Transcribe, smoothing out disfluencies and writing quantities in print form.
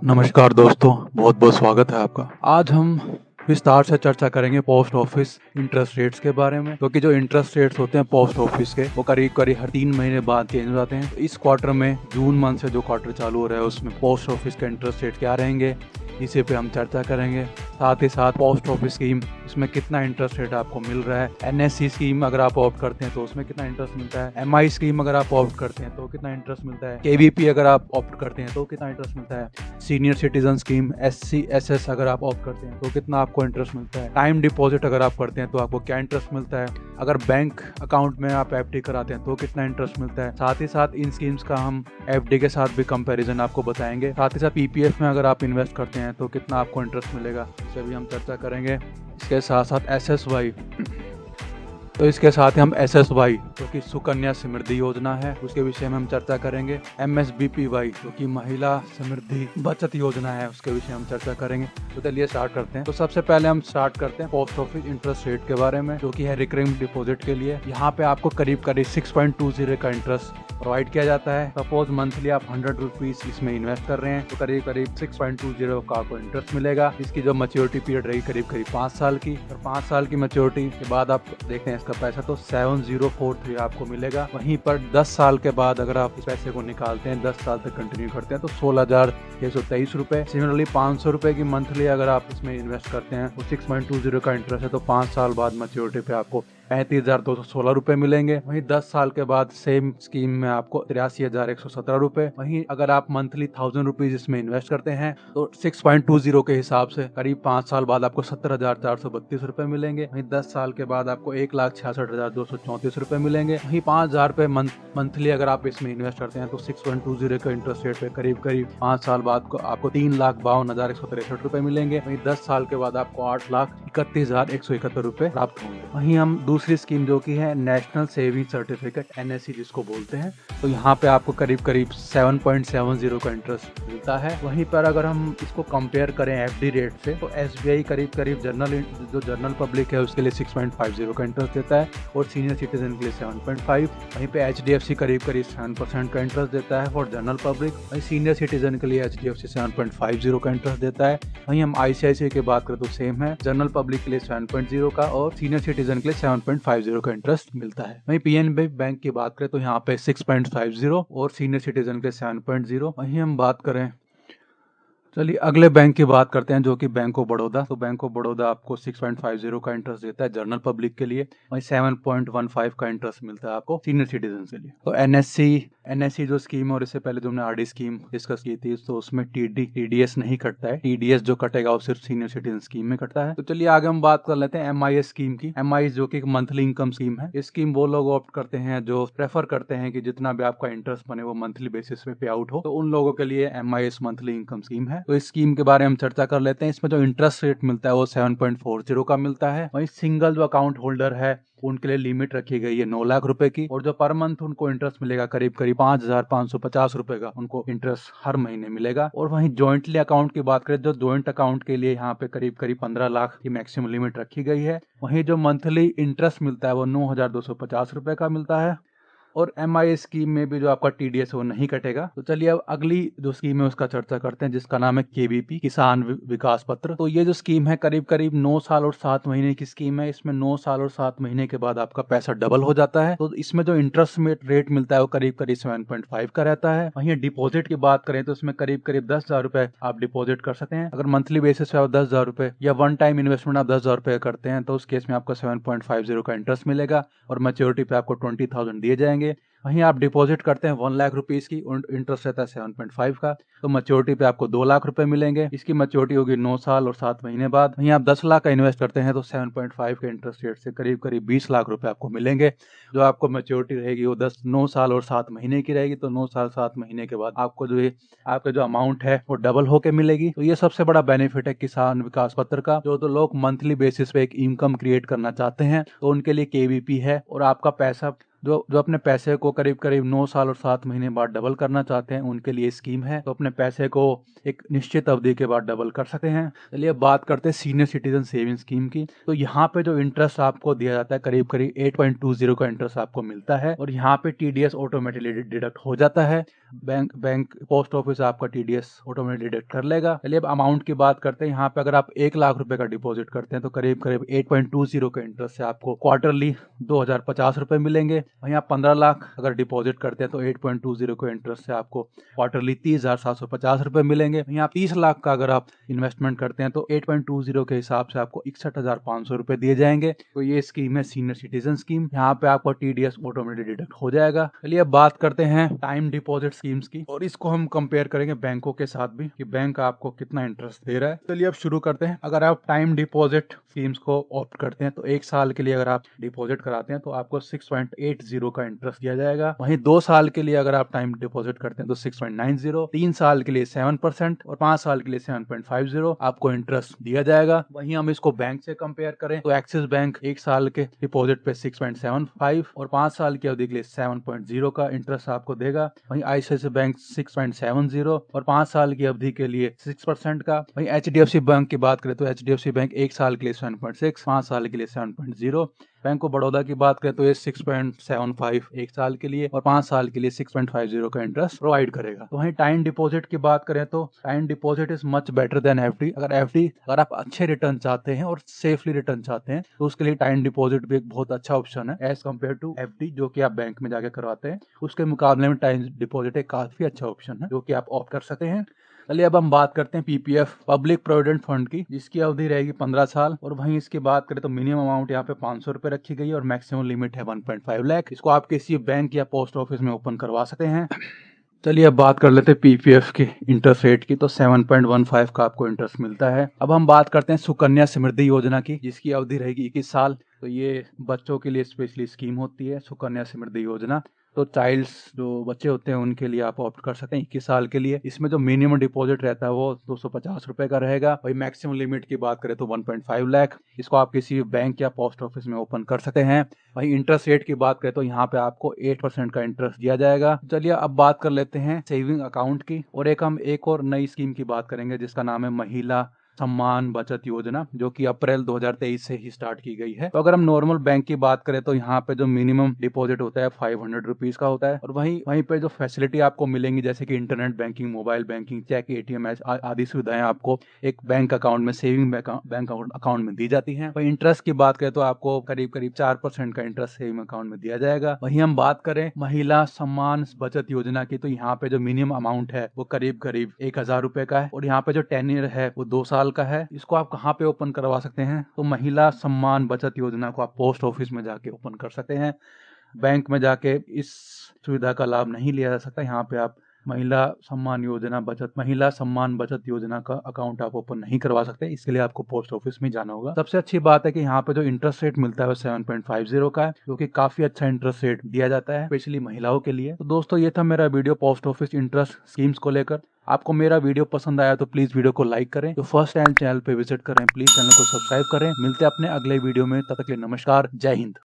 नमस्कार दोस्तों, बहुत बहुत स्वागत है आपका। आज हम विस्तार से चर्चा करेंगे पोस्ट ऑफिस इंटरेस्ट रेट्स के बारे में, क्योंकि जो इंटरेस्ट रेट्स होते हैं पोस्ट ऑफिस के वो करीब करीब हर 3 महीने बाद चेंज हो जाते हैं। तो इस क्वार्टर में जून मंथ से जो क्वार्टर चालू हो रहा है उसमें पोस्ट ऑफिस के इंटरेस्ट रेट क्या रहेंगे, इसी पे हम चर्चा करेंगे। साथ ही साथ पोस्ट ऑफिस स्कीम, इसमें कितना इंटरेस्ट रेट आपको मिल रहा है। एनएससी स्कीम अगर आप ऑप्ट करते हैं तो उसमें कितना इंटरेस्ट मिलता है। एमआई स्कीम अगर आप ऑप्ट करते हैं तो कितना इंटरेस्ट मिलता है। केवीपी अगर आप ऑप्ट करते हैं तो कितना इंटरेस्ट मिलता है। Senior citizen scheme SC SS अगर आप ऑप्ट करते हैं तो कितना आपको इंटरेस्ट मिलता है। टाइम डिपॉजिट अगर आप करते हैं तो आपको क्या इंटरेस्ट मिलता है। अगर बैंक अकाउंट में आप एफडी कराते हैं तो कितना इंटरेस्ट मिलता है। साथ ही साथ इन स्कीम्स का हम एफडी के साथ भी कंपैरिजन आपको बताएंगे। साथ ही साथ पीपीएफ में अगर आप इन्वेस्ट करते हैं तो कितना आपको इंटरेस्ट मिलेगा, इसे भी हम चर्चा करेंगे। इसके साथ साथ एसएसवाई, तो इसके साथ ही हम एसएसवाई जो कि सुकन्या समृद्धि योजना है उसके विषय में हम चर्चा करेंगे। एमएसबीपीवाई जो कि महिला समृद्धि बचत योजना है उसके विषय में हम चर्चा करेंगे। तो चलिए स्टार्ट करते हैं। तो सबसे पहले हम स्टार्ट करते हैं पोस्ट ऑफिस इंटरेस्ट रेट के बारे में, जो कि है रिकरिंग डिपॉजिट के लिए। यहाँ पे आपको करीब करीब 6.20 का इंटरेस्ट प्रोवाइड किया जाता है। सपोज मंथली आप 100 रुपीज इसमें इन्वेस्ट कर रहे हैं तो करीब करीब 6.20 का आपको इंटरेस्ट मिलेगा। इसकी जो मैच्योरिटी पीरियड रहेगी करीब करीब 5 साल की, और 5 साल की मैच्योरिटी के बाद आप देखते हैं इसका पैसा तो 7043 आपको मिलेगा। वहीं पर 10 साल के बाद अगर आप इस पैसे को निकालते हैं, 10 साल तक कंटिन्यू करते हैं तो 16,623 रुपए। सिमिलरली 500 रुपए की मंथली अगर आप इसमें इन्वेस्ट करते हैं तो 6.20 का इंटरेस्ट है तो 5 साल बाद मैच्योरिटी पे आपको 35,216 रुपए मिलेंगे। वहीं 10 साल के बाद सेम स्कीम में आपको 83,117 रुपए। वहीं अगर आप मंथली 1000 रुपीज इसमें इन्वेस्ट करते हैं तो 6.20 के हिसाब से करीब 5 साल बाद आपको 17,432 रुपए मिलेंगे। वहीं 10 साल के बाद आपको 1,66,234 रुपए मिलेंगे। वहीं 5,000 रुपए मंथली अगर आप इसमें इन्वेस्ट करते हैं तो 6.20 का इंटरेस्ट रेट पे करीब करीब 5 साल बाद को आपको 3,52,163 रुपए मिलेंगे। वहीं 10 साल के बाद आपको 8,31,171 रुपए प्राप्त होंगे। वहीं हम दूसरी स्कीम जो कि है नेशनल सेविंग सर्टिफिकेट एनएससी जिसको बोलते हैं, तो यहाँ पे आपको करीब करीब 7.70 का इंटरेस्ट मिलता है। वहीं पर अगर हम इसको कंपेयर करें एफडी रेट से तो एसबीआई करीब करीब जनरल पब्लिक है उसके लिए 6.50 का इंटरेस्ट देता है और सीनियर सिटीजन के लिए 7.5। वहीं पे एचडीएफसी करीब करीब 7% का इंटरेस्ट देता है फॉर जनरल पब्लिक। वहीं सीनियर सिटीजन के लिए एचडीएफसी 7.50 का इंटरेस्ट देता है। वहीं हम आईसीआईसीआई की बात करें तो सेम है, जनरल पब्लिक के लिए 7.0 का और सीनियर सिटीजन के लिए 7.50 का इंटरेस्ट मिलता है। वहीं पीएनबी बैंक की बात करें तो यहाँ पे 6.50 और सीनियर सिटीजन के 7.0। वहीं हम बात करें, चलिए अगले बैंक की बात करते हैं जो कि बैंक ऑफ बड़ौदा। तो बैंक ऑफ बड़ौदा आपको 6.50 का इंटरेस्ट देता है जनरल पब्लिक के लिए। वहीं 7.15 का इंटरेस्ट मिलता है आपको सीनियर सिटीजन के लिए। तो एनएससी जो स्कीम है और इससे पहले जो हमने आरडी स्कीम डिस्कस की थी तो उसमें टीडीएस नहीं कटता है। टीडीएस जो कटेगा वो सिर्फ सीनियर सिटीजन स्कीम में कटता है। तो चलिए आगे हम बात कर लेते हैं एमआईएस स्कीम की। एमआईएस जो कि एक मंथली इनकम स्कीम है। इस स्कीम वो लोग ऑप्ट करते हैं जो प्रेफर करते हैं कि जितना भी आपका इंटरेस्ट बने वो मंथली बेसिस पे पे आउट हो, तो उन लोगों के लिए एमआईएस मंथली इनकम स्कीम है। तो इस स्कीम के बारे में हम चर्चा कर लेते हैं। इसमें जो इंटरेस्ट रेट मिलता है वो 7.40 का मिलता है। वहीं सिंगल जो अकाउंट होल्डर है उनके लिए लिमिट रखी गई है 9 लाख रुपए की, और जो पर मंथ उनको इंटरेस्ट मिलेगा करीब करीब 5,550 रुपए का उनको इंटरेस्ट हर महीने मिलेगा। और वहीं ज्वाइंटली अकाउंट की बात करें जो ज्वाइंट अकाउंट के लिए यहाँ पे करीब करीब 15 लाख की मैक्सिमम लिमिट रखी गई है। वहीं जो मंथली इंटरेस्ट मिलता है वो 9,250 रुपए का मिलता है। और एमआई स्कीम में भी जो आपका टीडीएस है वो नहीं कटेगा। तो चलिए अब अगली जो स्कीम है उसका चर्चा करते हैं जिसका नाम है केवीपी किसान विकास पत्र। तो ये जो स्कीम है करीब करीब 9 साल और 7 महीने की स्कीम है। इसमें 9 साल और 7 महीने के बाद आपका पैसा डबल हो जाता है। तो इसमें जो इंटरेस्ट रेट मिलता है वो करीब करीब 7.5 का रहता है। वहीं डिपॉजिट की बात करें तो इसमें करीब करीब 10,000 रुपए आप डिपॉजिट कर सकते हैं। अगर मंथली बेसिस पे आप 10,000 रुपए या वन टाइम इन्वेस्टमेंट आप 10,000 रुपए करते हैं तो उस केस में आपको 7.50 का इंटरेस्ट मिलेगा और मैच्योरिटी पे आपको 20,000 दिए जाएंगे। वहीं आप डिपॉजिट करते हैं 1 लाख रुपीज की, इंटरेस्ट रहता है 7.5 का, तो मैच्योरिटी पे आपको 2 लाख रुपए मिलेंगे। इसकी मैच्योरिटी होगी 9 साल और 7 महीने बाद। वहीं आप 10 लाख का इन्वेस्ट करते हैं तो 7.5 के इंटरेस्ट रेट से करीब करीब 20 लाख रुपए आपको मिलेंगे। जो आपको मैच्योरिटी रहेगी वो 9 साल और 7 महीने की रहेगी। तो 9 साल 7 महीने के बाद आपको आपका जो अमाउंट है वो डबल होके मिलेगी। तो ये सबसे बड़ा बेनिफिट है किसान विकास पत्र का। जो तो लोग मंथली बेसिस पे एक इनकम क्रिएट करना चाहते हैं तो उनके लिए केवीपी है, और आपका पैसा जो जो अपने पैसे को करीब करीब 9 साल और 7 महीने बाद डबल करना चाहते हैं उनके लिए स्कीम है। तो अपने पैसे को एक निश्चित अवधि के बाद डबल कर सकते हैं। चलिए बात करते हैं सीनियर सिटीजन सेविंग स्कीम की। तो यहाँ पे जो इंटरेस्ट आपको दिया जाता है करीब करीब 8.20 का इंटरेस्ट आपको मिलता है और यहाँ पे टीडीएस ऑटोमेटिकली डिडक्ट हो जाता है। बैंक पोस्ट ऑफिस आपका टीडीएस ऑटोमेटिकली डिडक्ट कर लेगा। चलिए अब अमाउंट की बात करते हैं। यहाँ पे अगर आप 1 लाख रुपए का डिपॉजिट करते हैं तो करीब करीब 8.20 का इंटरेस्ट से आपको क्वार्टरली 2050 रुपए मिलेंगे। वहीं आप 15 लाख अगर डिपॉजिट करते हैं तो 8.20 के इंटरेस्ट से आपको क्वार्टरली 30,750 रुपए मिलेंगे। वहीं आप 30 लाख का अगर आप इन्वेस्टमेंट करते हैं तो 8.20 के हिसाब से आपको 61,500 रुपए दिए जाएंगे। तो ये स्कीम है सीनियर सिटीजन स्कीम। यहाँ पे आपको टीडीएस ऑटोमेटिक डिडक्ट हो जाएगा। चलिए अब बात करते हैं टाइम डिपॉजिट स्कीम्स की और इसको हम कंपेयर करेंगे बैंकों के साथ भी कि बैंक आपको कितना इंटरेस्ट दे रहा है। चलिए अब शुरू करते हैं। अगर आप टाइम डिपॉजिट स्कीम्स को ऑप्ट करते हैं तो 1 साल के लिए अगर आप डिपॉजिट कराते हैं तो आपको 6.80 का इंटरेस्ट दिया जाएगा। वहीं 2 साल के लिए अगर आप टाइम डिपॉजिट करते हैं तो 6.90, 3 साल के लिए 7% और 5 साल के लिए 7.50 आपको इंटरेस्ट दिया जाएगा। वहीं हम इसको बैंक से कंपेयर करें तो एक्सिस बैंक 1 साल के डिपॉजिट पे 6.75 और 5 साल की अवधि के लिए 7.0 का इंटरेस्ट आपको देगा। वहीं आईसीआईसीआई बैंक 6.70 और 5 साल की अवधि के लिए 6% का। वहीं एचडीएफसी बैंक की बात करें तो एचडीएफसी बैंक 1 साल के लिए 7.6, 5 साल के लिए 7.0। बैंक ऑफ बड़ौदा की बात करें तो ये 6.75 1 साल के लिए और 5 साल के लिए 6.50 का इंटरेस्ट प्रोवाइड करेगा। तो वहीं टाइम डिपॉजिट की बात करें तो time deposit is much better than FD. अगर आप अच्छे रिटर्न चाहते हैं और सेफली रिटर्न चाहते हैं तो उसके लिए टाइम डिपॉजिट भी एक बहुत अच्छा ऑप्शन है एज कम्पेयर टू एफडी जो कि आप बैंक में जाके करवाते हैं। उसके मुकाबले में टाइम डिपॉजिट एक काफी अच्छा ऑप्शन है जो कि आप ऑप्ट कर सकते हैं। चलिए अब हम बात करते हैं पीपीएफ पब्लिक प्रोविडेंट फंड की, जिसकी अवधि रहेगी 15 साल और वहीं इसकी बात करें तो मिनिमम अमाउंट यहाँ पे 500 रुपए रखी गई है और मैक्सिमम लिमिट है 1.5 लाख। इसको आप किसी बैंक या पोस्ट ऑफिस में ओपन करवा सकते हैं। चलिए अब बात कर लेते हैं पीपीएफ के इंटरेस्ट रेट की। तो 7.15 का आपको इंटरेस्ट मिलता है। अब हम बात करते हैं सुकन्या समृद्धि योजना की, जिसकी अवधि रहेगी 21 साल। तो ये बच्चों के लिए स्पेशली स्कीम होती है सुकन्या समृद्धि योजना। तो चाइल्ड्स जो बच्चे होते हैं उनके लिए आप ऑप्ट कर सकते हैं 21 साल के लिए। इसमें जो मिनिमम डिपॉजिट रहता है वो 250 रुपए का रहेगा। वही मैक्सिमम लिमिट की बात करें तो 1.5 लाख। इसको आप किसी बैंक या पोस्ट ऑफिस में ओपन कर सकते हैं। वही इंटरेस्ट रेट की बात करें तो यहाँ पे आपको 8% का इंटरेस्ट दिया जाएगा। चलिए अब बात कर लेते हैं सेविंग अकाउंट की और एक और नई स्कीम की बात करेंगे जिसका नाम है महिला सम्मान बचत योजना, जो कि अप्रैल 2023 से ही स्टार्ट की गई है। तो अगर हम नॉर्मल बैंक की बात करें तो यहाँ पे जो मिनिमम डिपॉजिट होता है 500 रुपीज का होता है और वहीं पे जो फैसिलिटी आपको मिलेंगी जैसे कि internet banking, mobile banking, cheque, ATM आदि सुविधाएं आपको एक बैंक अकाउंट में सेविंग बैंक अकाउंट में दी जाती है। वहीं इंटरेस्ट की बात करें तो आपको करीब करीब 4% का इंटरेस्ट सेविंग अकाउंट में दिया जाएगा। वहीं हम बात करें महिला सम्मान बचत योजना की तो यहाँ पे जो मिनिमम अमाउंट है वो करीब करीब 1,000 रुपए का है और यहाँ पे जो टेन्योर है वो 2 साल का है। इसको आप कहाँ पे ओपन करवा सकते हैं तो महिला सम्मान बचत योजना को आप पोस्ट ऑफिस में जाके ओपन कर सकते हैं। बैंक में जाके इस सुविधा का लाभ नहीं लिया जा सकता। यहाँ पे आप महिला सम्मान बचत योजना का अकाउंट आप ओपन नहीं करवा सकते। इसके लिए आपको पोस्ट ऑफिस में जाना होगा। सबसे अच्छी बात है कि यहाँ पे जो इंटरेस्ट रेट मिलता है वो 7.50 का है, जो कि काफी अच्छा इंटरेस्ट रेट दिया जाता है स्पेशली महिलाओं के लिए। तो दोस्तों ये था मेरा video post office interest schemes को लेकर। आपको मेरा वीडियो पसंद आया तो प्लीज वीडियो को लाइक करें। जो फर्स्ट टाइम चैनल पे विजिट करें प्लीज चैनल को सब्सक्राइब करें। मिलते हैं अपने अगले वीडियो में, तब तक के लिए नमस्कार, जय हिंद।